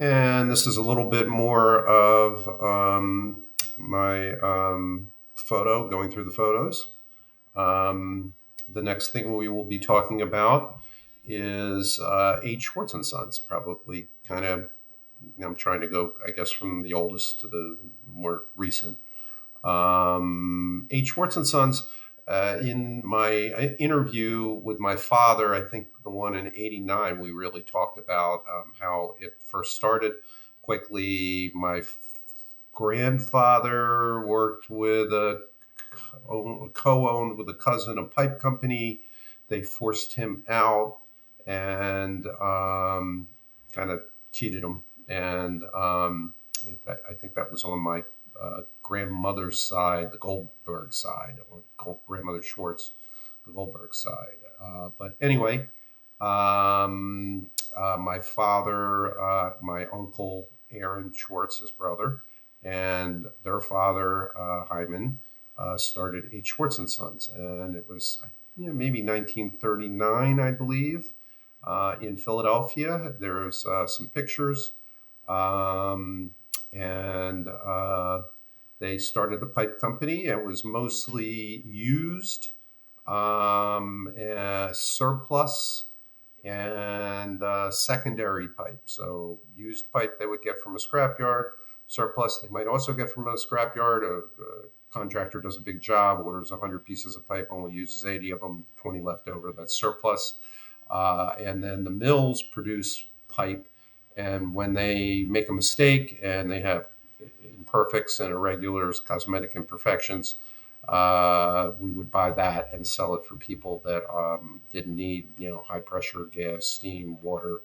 And this is a little bit more of my photo, going through the photos. Um, the next thing we will be talking about is H. Schwartz and Sons, probably kind of, I'm trying to go, I guess, from the oldest to the more recent. H. Schwartz and Sons. In my interview with my father, I think the one in '89, we really talked about how it first started. Quickly, my grandfather worked with a co-owned with a cousin a pipe company. They forced him out and kind of cheated him. And I think that was on my grandmother's side, the Goldberg side, or grandmother Schwartz, the Goldberg side. But anyway, my father, my uncle Aaron Schwartz, his brother, and their father Hyman started H. Schwartz and Sons, and it was maybe 1939, I believe, in Philadelphia. There's some pictures, um, and they started the pipe company. It was mostly used, surplus, and secondary pipe. So used pipe they would get from a scrapyard, surplus they might also get from a scrapyard. A contractor does a big job, orders 100 pieces of pipe, only uses 80 of them, 20 left over. That's surplus. And then the mills produce pipe, and when they make a mistake and they have imperfects and irregulars, cosmetic imperfections, we would buy that and sell it for people that didn't need, high pressure gas, steam, water,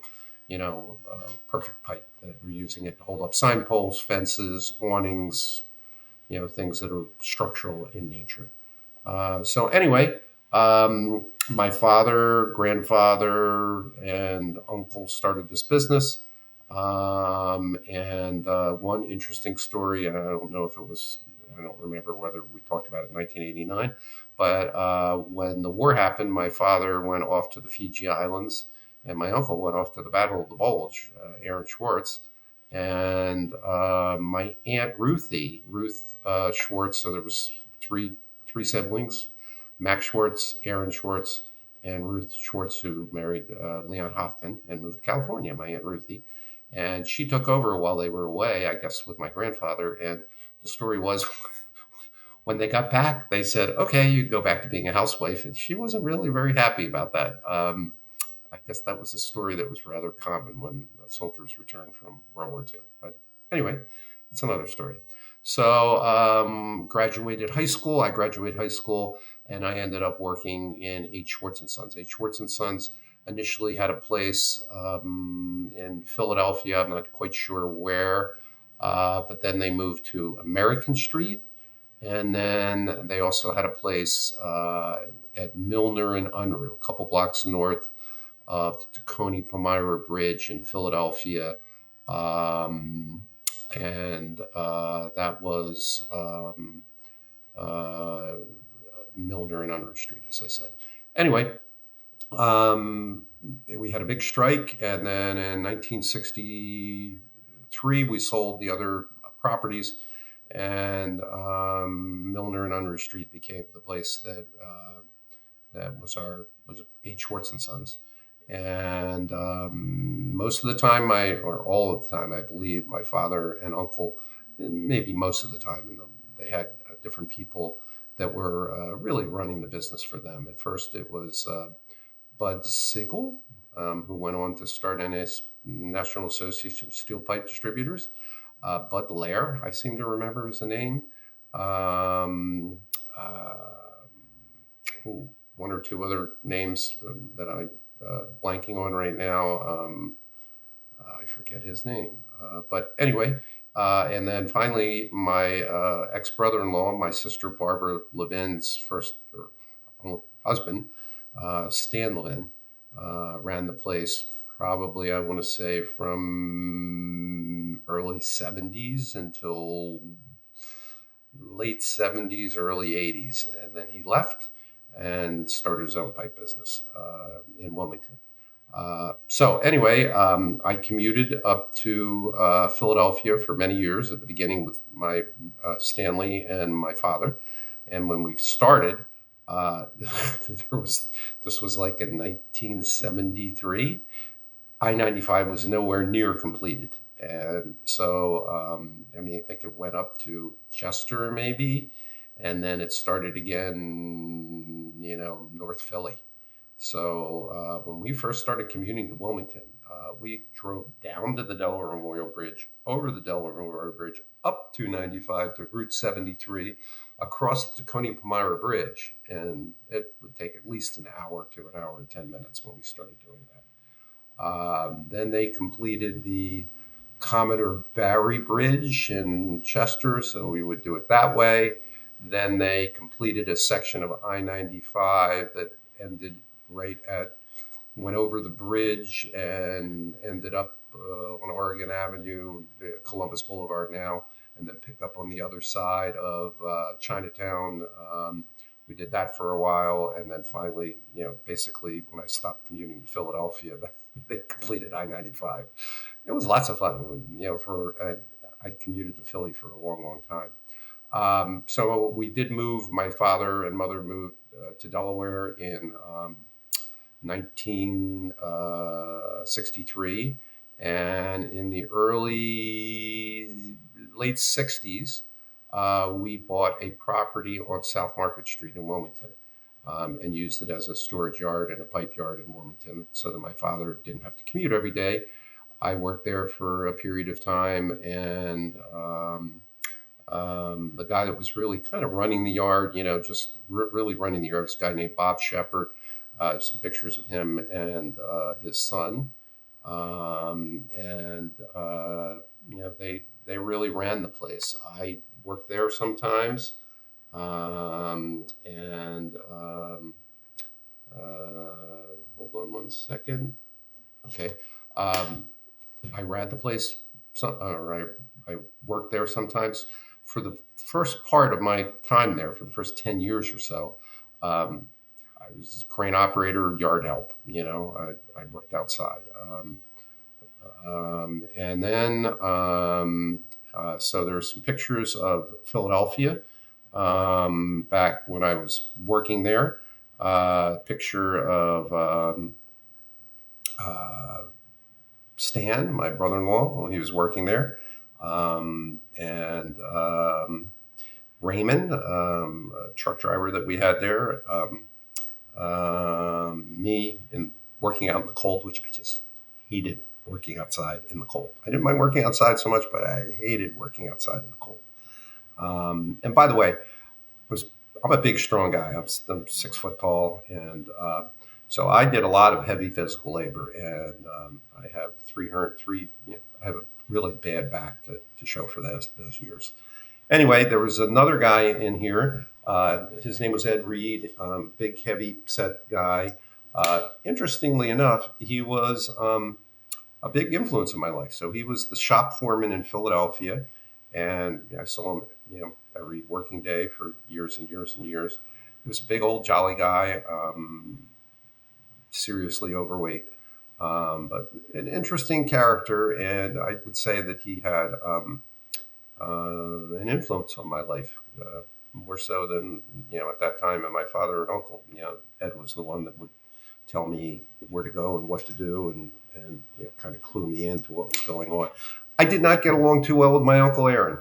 perfect pipe that we're using it to hold up sign poles, fences, awnings, things that are structural in nature. So anyway, my father, grandfather, and uncle started this business. And one interesting story, and I don't know if it was, I don't remember whether we talked about it in 1989, but when the war happened, my father went off to the Fiji Islands, and my uncle went off to the Battle of the Bulge, Aaron Schwartz, and my aunt Ruth Schwartz. So there was three siblings: Max Schwartz, Aaron Schwartz, and Ruth Schwartz, who married Leon Hoffman and moved to California. My aunt Ruthie, and she took over while they were away, I guess, with my grandfather. And the story was, when they got back, they said, "Okay, you go back to being a housewife," and she wasn't really very happy about that. I guess that was a story that was rather common when soldiers returned from World War II. But anyway, it's another story. So, graduated high school. I graduated high school, and I ended up working in H. Schwartz and Sons. H. Schwartz and Sons initially had a place in Philadelphia. I'm not quite sure where, but then they moved to American Street, and then they also had a place at Milner and Unruh, a couple blocks north of the Tacony Palmyra Bridge in Philadelphia. Um, and that was uh, Milner and Unruh Street, as I said. Anyway, we had a big strike, and then in 1963, we sold the other properties, and Milner and Unruh Street became the place that was H. Schwartz and Sons. And most of the time, or all of the time, I believe, my father and uncle, maybe most of the time, they had different people that were really running the business for them. At first, it was Bud Sigel, who went on to start National Association of Steel Pipe Distributors. Bud Lair, I seem to remember is the name. Um, uh, One or two other names that I'm blanking on right now. I forget his name. But anyway, and then finally, my ex brother in law, my sister Barbara Levin's first husband, Stan Levin, ran the place probably, I want to say, from early 70s until late 70s, early 80s. And then he left and started his own pipe business in Wilmington. So anyway, I commuted up to Philadelphia for many years. At the beginning with my Stanley and my father, and when we started, there was this was like in 1973. I-95 was nowhere near completed, and so I mean, I think it went up to Chester maybe, and then it started again, North Philly. So when we first started commuting to Wilmington, we drove down to the Delaware Memorial Bridge, over the Delaware Memorial Bridge, up 295 to Route 73, across the Coney Palmyra Bridge, and it would take at least an hour to an hour and 10 minutes when we started doing that. Then they completed the Commodore Barry Bridge in Chester, so we would do it that way. Then they completed a section of I-95 that ended right at, went over the bridge and ended up on Oregon Avenue, Columbus Boulevard now, and then picked up on the other side of Chinatown. We did that for a while, and then finally, basically when I stopped commuting to Philadelphia, they completed I-95. It was lots of fun. I commuted to Philly for a long, long time. So we did move. My father and mother moved to Delaware in 1963, and in the late 60s, we bought a property on South Market Street in Wilmington. And used it as a storage yard and a pipe yard in Wilmington so that my father didn't have to commute every day. I worked there for a period of time, and the guy that was really kind of running the yard, just really running the yard, was a guy named Bob Shepard. Some pictures of him and his son. And they really ran the place. I worked there sometimes. And hold on one second. Okay. I ran the place, or I worked there sometimes. For the first part of my time there, for the first 10 years or so, I was crane operator, yard help. I worked outside. And then, so there's some pictures of Philadelphia back when I was working there. Picture of Stan, my brother-in-law, when he was working there, and Raymond, a truck driver that we had there. Me in working out in the cold, which I just hated working outside in the cold. I didn't mind working outside so much, but I hated working outside in the cold. And by the way, I'm a big, strong guy. I'm 6 foot tall, and so I did a lot of heavy physical labor. And I have 303. I have a really bad back to show for those years. Anyway, there was another guy in here. His name was Ed Reed, big, heavy set guy. Interestingly enough, he was a big influence in my life. So he was the shop foreman in Philadelphia, and I saw him, every working day for years and years and years. He was a big old jolly guy, seriously overweight, but an interesting character. And I would say that he had an influence on my life, more so than, at that time, and my father and uncle. Ed was the one that would tell me where to go and what to do, and kind of clue me into what was going on. I did not get along too well with my Uncle Aaron.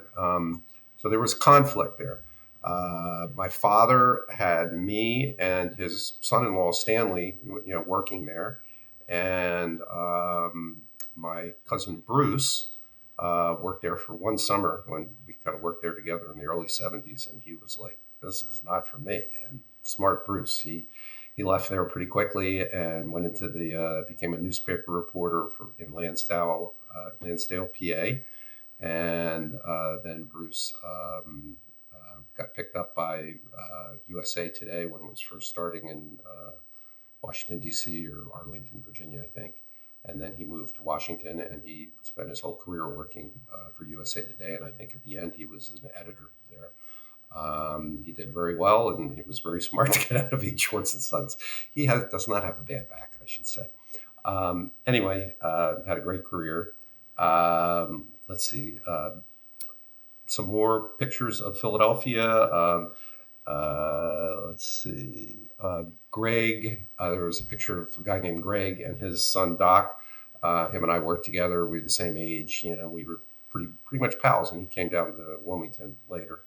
So there was conflict there. My father had me and his son-in-law, Stanley, working there. And my cousin Bruce worked there for one summer when we kind of worked there together in the early 70s. And he was like, this is not for me. And smart Bruce, he left there pretty quickly and went into became a newspaper reporter in Lansdale, PA. And then Bruce got picked up by USA Today when it was first starting in Washington, D.C. or Arlington, Virginia, I think. And then he moved to Washington, and he spent his whole career working for USA Today. And I think at the end, he was an editor there. He did very well, and he was very smart to get out of Schwartz and Sons. He does not have a bad back, I should say. Anyway, had a great career. Let's see, some more pictures of Philadelphia. Let's see, Greg. There was a picture of a guy named Greg and his son Doc. Him and I worked together. We were the same age. We were pretty much pals, and he came down to Wilmington later.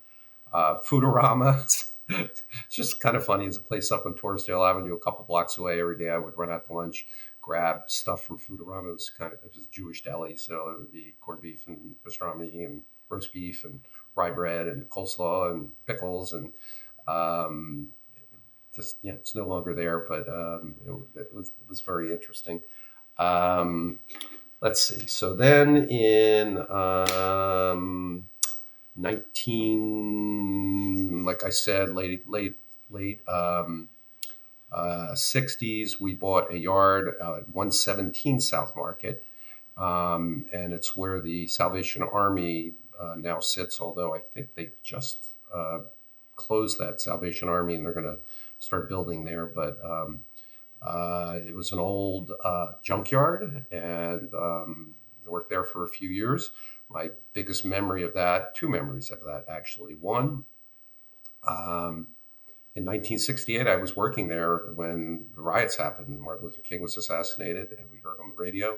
Foodorama. It's just kind of funny. It's a place up on Torresdale Avenue, a couple blocks away. Every day I would run out to lunch, grab stuff from Foodorama. It was a Jewish deli, so it would be corned beef and pastrami and roast beef and rye bread and coleslaw and pickles and um, just it's no longer there, but it was very interesting. Um, let's see. So then in 19, like I said, late 60s, we bought a yard at 117 South Market, and it's where the Salvation Army now sits. Although I think they just closed that Salvation Army, and they're going to start building there. But it was an old junkyard, and I worked there for a few years. My biggest memory of that, two memories of that actually. One, um, in 1968, I was working there when the riots happened. Martin Luther King was assassinated, and we heard on the radio.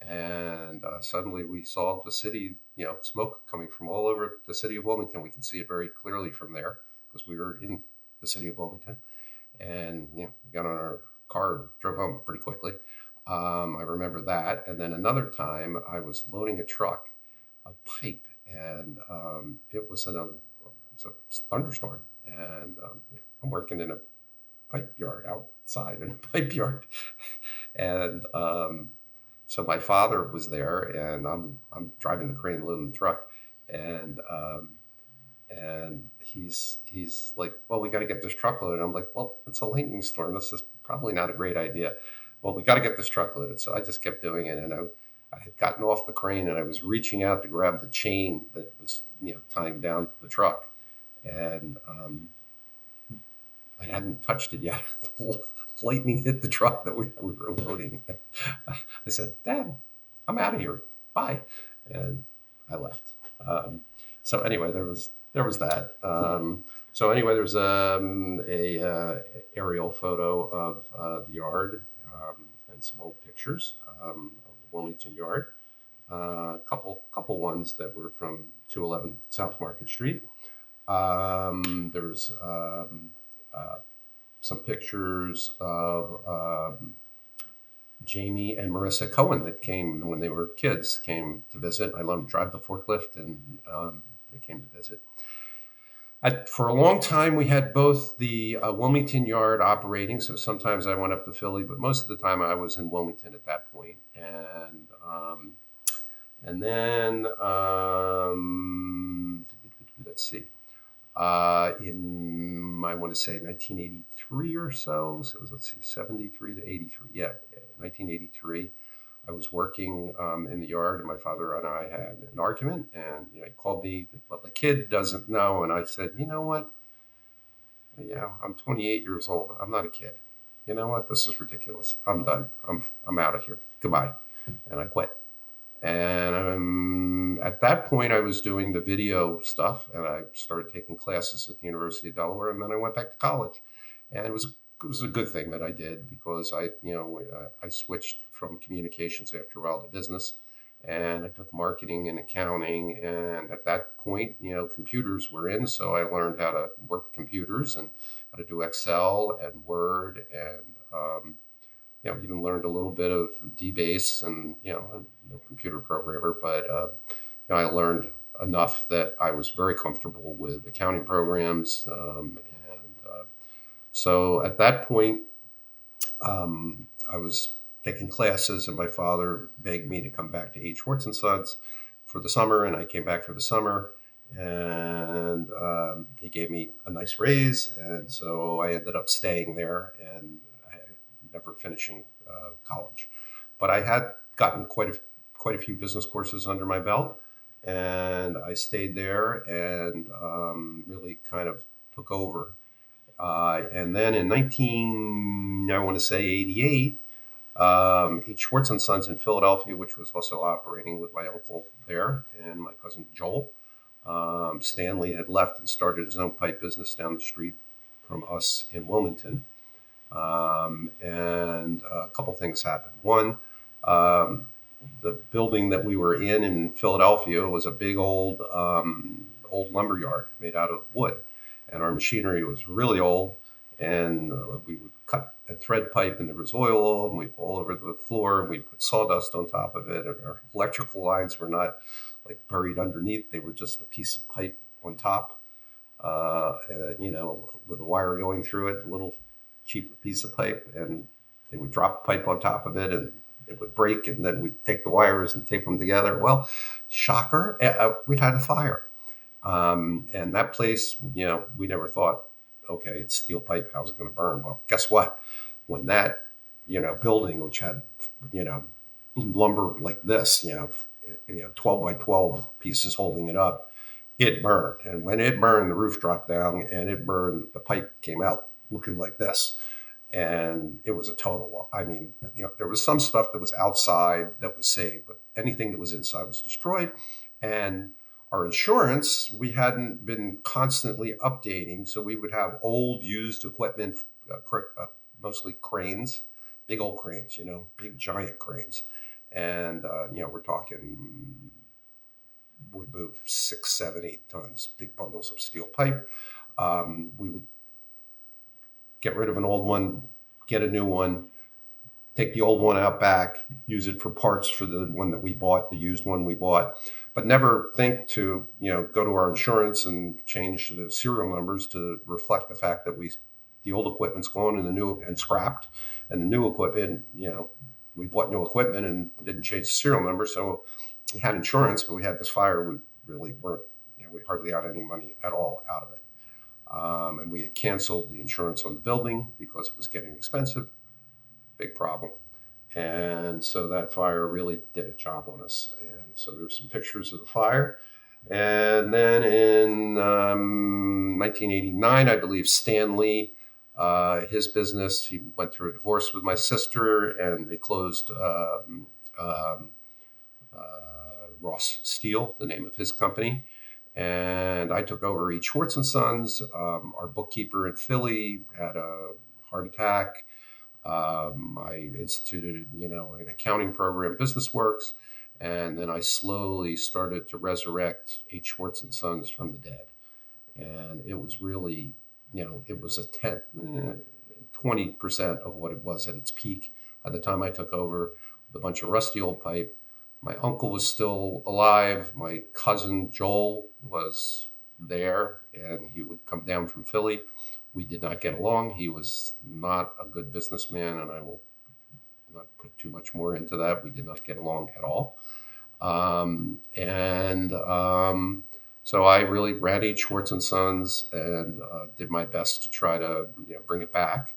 And suddenly we saw the city, smoke coming from all over the city of Wilmington. We could see it very clearly from there because we were in the city of Wilmington. And we got on our car and drove home pretty quickly. I remember that. And then another time I was loading a truck, a pipe, and it was a thunderstorm. And I'm working in a pipe yard outside in a pipe yard. And so my father was there, and I'm driving the crane, loading the truck, and he's like, "Well, we got to get this truck loaded." I'm like, "Well, it's a lightning storm. This is probably not a great idea." Well, we got to get this truck loaded. So I just kept doing it, and I had gotten off the crane, and I was reaching out to grab the chain that was tying down the truck, and I hadn't touched it yet. Lightning hit the truck that we were loading. I said, "Dad, I'm out of here. Bye," and I left. So anyway, there was that. So anyway, there's a aerial photo of the yard and some old pictures of the Wilmington yard. Couple ones that were from 211 South Market Street. There's some pictures of Jamie and Marissa Cohen that came when they were kids, came to visit. I let them drive the forklift, and they came to visit. For a long time, we had both the Wilmington yard operating. So sometimes I went up to Philly, but most of the time I was in Wilmington at that point. And then let's see. In I want to say 1983 or so. So let's see, 73 to 83. Yeah, 1983. I was working in the yard, and my father and I had an argument. And he called me. Well, the kid doesn't know, and I said, "You know what? Yeah, I'm 28 years old. I'm not a kid. You know what? This is ridiculous. I'm done. I'm out of here. Goodbye." And I quit. And at that point, I was doing the video stuff, and I started taking classes at the University of Delaware, and then I went back to college. And it was a good thing that I did, because I switched from communications after a while to business, and I took marketing and accounting. And at that point, computers were in, so I learned how to work computers and how to do Excel and Word, and even learned a little bit of DBase, and I'm no computer programmer, but I learned enough that I was very comfortable with accounting programs, and so at that point, I was taking classes, and my father begged me to come back to Schwartz and Sons for the summer, and I came back for the summer, and he gave me a nice raise, and so I ended up staying there and never finishing college. But I had gotten quite a few business courses under my belt, and I stayed there and really kind of took over. And then in I want to say 88, H. Schwartz and Sons in Philadelphia, which was also operating with my uncle there and my cousin Joel. Stanley had left and started his own pipe business down the street from us in Wilmington. And a couple things happened. One, the building that we were in Philadelphia was a big old lumber yard made out of wood, and our machinery was really old. And we would cut and thread pipe, and there was oil, and we all over the floor, and we put sawdust on top of it. And our electrical lines were not like buried underneath; they were just a piece of pipe on top, with a wire going through it, a little cheap piece of pipe, and they would drop pipe on top of it, and it would break, and then we'd take the wires and tape them together. Well, shocker, we'd had a fire. And that place, we never thought, okay, it's steel pipe, how's it going to burn? Well, guess what? When that, building, which had, lumber like this, 12 by 12 pieces holding it up, it burned. And when it burned, the roof dropped down and it burned, the pipe came out looking like this. And it was a total, there was some stuff that was outside that was saved, but anything that was inside was destroyed. And our insurance, we hadn't been constantly updating. So we would have old used equipment, mostly cranes, big old cranes, big giant cranes. And, we're talking, would move 6, 7, 8 tons, big bundles of steel pipe. We would get rid of an old one, get a new one, take the old one out back, use it for parts for the one that we bought, the used one we bought, but never think to, go to our insurance and change the serial numbers to reflect the fact that the old equipment's gone and the new and scrapped, and the new equipment, we bought new equipment and didn't change the serial number. So we had insurance, but we had this fire. We really weren't, we hardly had any money at all out of it. And we had canceled the insurance on the building because it was getting expensive. Big problem. And so that fire really did a job on us. And so there's some pictures of the fire. And then in 1989, I believe Stanley, his business, he went through a divorce with my sister, and they closed Ross Steel, the name of his company. And I took over H. Schwartz and Sons. Our bookkeeper in Philly had a heart attack. I instituted, an accounting program, BusinessWorks, and then I slowly started to resurrect H. Schwartz and Sons from the dead. And it was really, it was 20% of what it was at its peak by the time I took over, with a bunch of rusty old pipe. My uncle was still alive. My cousin Joel was there, and he would come down from Philly. We did not get along. He was not a good businessman, and I will not put too much more into that. We did not get along at all. So I really ran H. Schwartz and Sons and did my best to try to bring it back.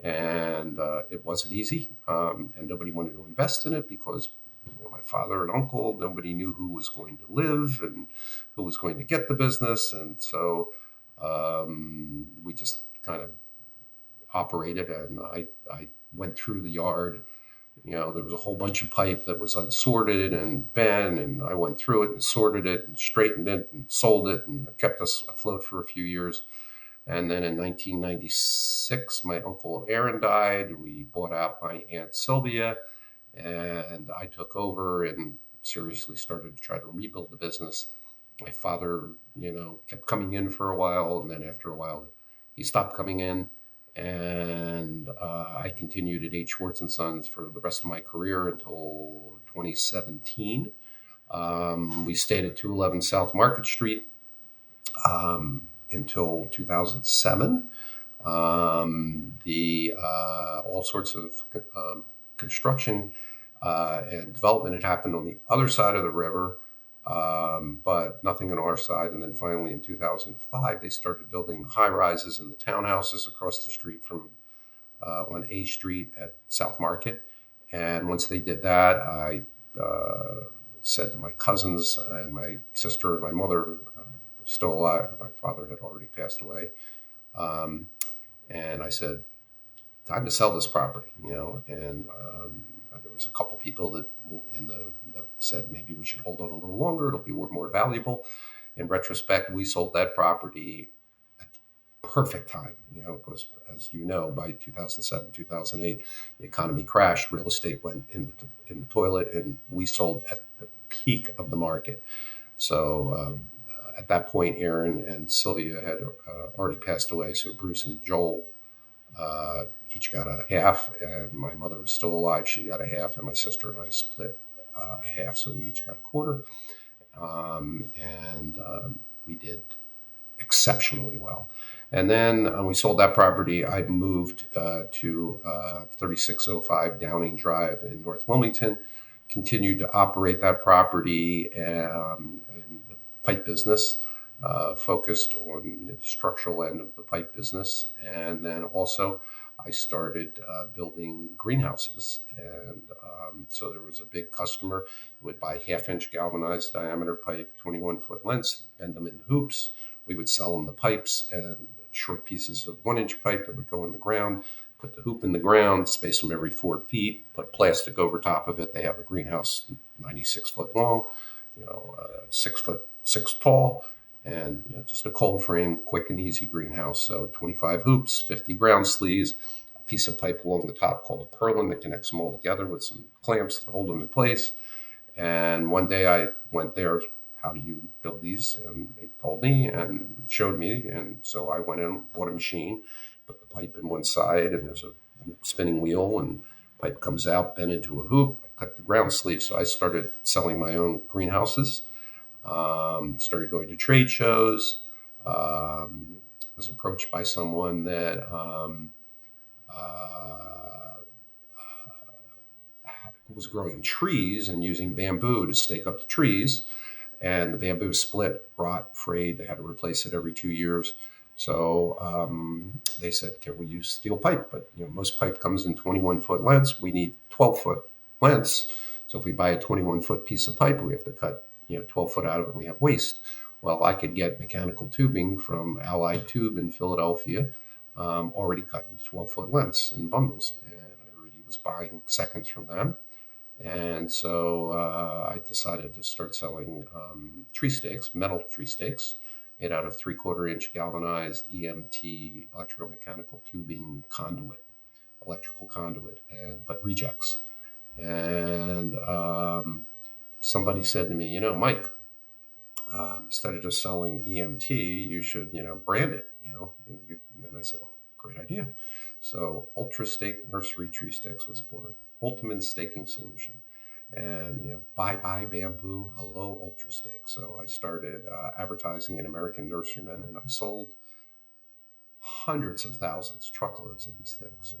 And it wasn't easy, and nobody wanted to invest in it because my father and uncle, nobody knew who was going to live and who was going to get the business. And so we just kind of operated, and I went through the yard. There was a whole bunch of pipe that was unsorted and bent, and I went through it and sorted it and straightened it and sold it, and kept us afloat for a few years. And then in 1996, my uncle Aaron died. We bought out my Aunt Sylvia, and I took over and seriously started to try to rebuild the business. My father, kept coming in for a while, and then after a while, he stopped coming in. And I continued at H. Schwartz and Sons for the rest of my career until 2017. We stayed at 211 South Market Street until 2007. All sorts of construction and development had happened on the other side of the river, but nothing on our side. And then finally in 2005, they started building the high rises and the townhouses across the street from on A Street at South Market. And once they did that, I said to my cousins and my sister and my mother, still alive. My father had already passed away. And I said, time to sell this property, and there was a couple people that said maybe we should hold on a little longer. It'll be more valuable. In retrospect, we sold that property at perfect time, because as you know, by 2007, 2008, the economy crashed, real estate went in the toilet, and we sold at the peak of the market. So at that point, Aaron and Sylvia had already passed away. So Bruce and Joel each got a half, and my mother was still alive. She got a half, and my sister and I split a half. So we each got a quarter. And we did exceptionally well. And then we sold that property. I moved to 3605 Downing Drive in North Wilmington, continued to operate that property and the pipe business, focused on the structural end of the pipe business. And then also I started building greenhouses. And so there was a big customer who would buy half-inch galvanized diameter pipe, 21-foot lengths, bend them in hoops. We would sell them the pipes and short pieces of 1-inch pipe that would go in the ground, put the hoop in the ground, space them every 4 feet, put plastic over top of it. They have a greenhouse 96 foot long, 6 foot 6 tall, and just a cold frame, quick and easy greenhouse. So 25 hoops, 50 ground sleeves, a piece of pipe along the top called a purlin that connects them all together with some clamps that hold them in place. And one day I went there, how do you build these? And they told me and showed me. And so I went in, bought a machine, put the pipe in one side, and there's a spinning wheel, and pipe comes out, bent into a hoop. I cut the ground sleeve. So I started selling my own greenhouses. Started going to trade shows. Was approached by someone that was growing trees and using bamboo to stake up the trees. And the bamboo split, rot, frayed. They had to replace it every 2 years. So they said, can we use steel pipe? But most pipe comes in 21-foot lengths. We need 12-foot lengths. So if we buy a 21-foot piece of pipe, we have to cut 12 foot out of it. We have waste. Well, I could get mechanical tubing from Allied Tube in Philadelphia, already cut in 12-foot lengths in bundles. And I already was buying seconds from them. And so I decided to start selling tree stakes, metal tree stakes, made out of 3/4-inch galvanized EMT, electromechanical tubing conduit, electrical conduit, but rejects. And somebody said to me, Mike, instead of just selling EMT, you should, brand it, And I said, great idea. So Ultra Stake Nursery Tree Stakes was born. Ultimate staking solution. And bye bamboo, hello Ultra Stake. So I started advertising in American Nurserymen, and I sold hundreds of thousands, truckloads of these things.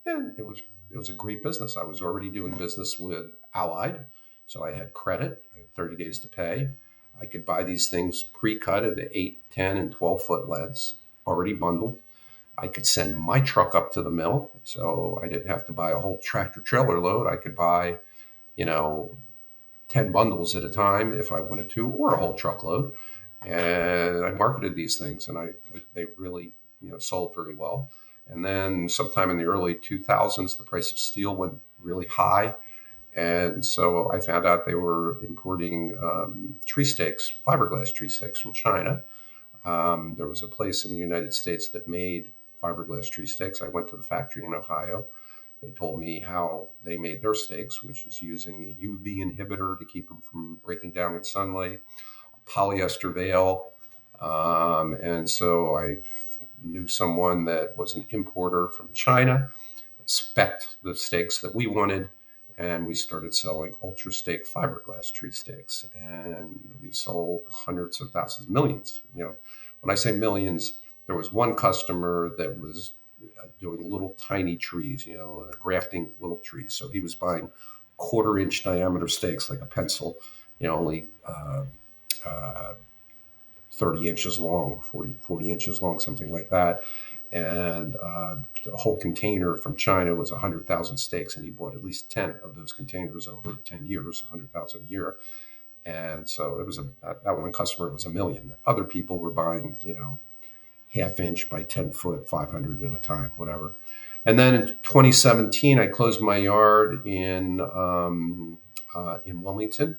And it was a great business. I was already doing business with Allied, so I had credit. I had 30 days to pay. I could buy these things pre-cut at the 8, 10, and 12-foot leads, already bundled. I could send my truck up to the mill, so I didn't have to buy a whole tractor trailer load. I could buy, 10 bundles at a time if I wanted to, or a whole truckload. And I marketed these things, and they really, sold very well. And then sometime in the early 2000s, the price of steel went really high. And so I found out they were importing tree stakes, fiberglass tree stakes from China. There was a place in the United States that made fiberglass tree stakes. I went to the factory in Ohio. They told me how they made their stakes, which is using a UV inhibitor to keep them from breaking down in sunlight, a polyester veil. And so I knew someone that was an importer from China, spec'd the stakes that we wanted, and we started selling Ultra Stake fiberglass tree stakes. And we sold hundreds of thousands, millions. When I say millions, there was one customer that was doing little tiny trees, grafting little trees. So he was buying 1/4-inch diameter stakes, like a pencil, only 30 inches long, 40 inches long, something like that. And a whole container from China was 100,000 stakes, and he bought at least 10 of those containers over 10 years, 100,000 a year. And so it was that one customer was $1 million. Other people were buying, 1/2 inch by 10 foot, 500 at a time, whatever. And then in 2017, I closed my yard in Wilmington.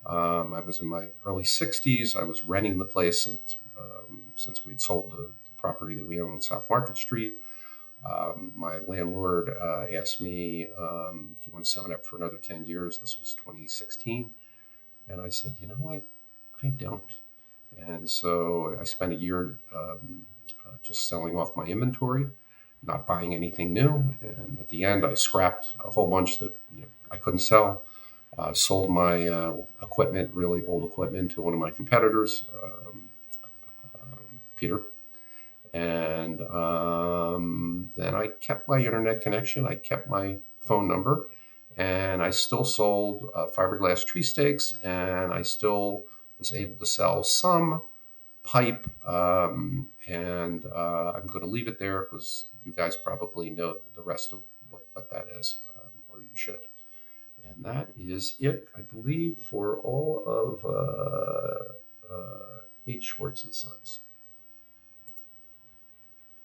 I was in my early 60s. I was renting the place since we'd sold the property that we own on South Market Street. My landlord asked me, do you want to sign up for another 10 years? This was 2016. And I said, you know what? I don't. And so I spent a year just selling off my inventory, not buying anything new. And at the end, I scrapped a whole bunch that I couldn't sell. Sold my equipment, really old equipment, to one of my competitors, Peter. And then I kept my internet connection. I kept my phone number. And I still sold fiberglass tree stakes. And I still was able to sell some pipe. And I'm going to leave it there because you guys probably know the rest of what that is, or you should. And that is it, I believe, for all of H. Schwartz and Sons.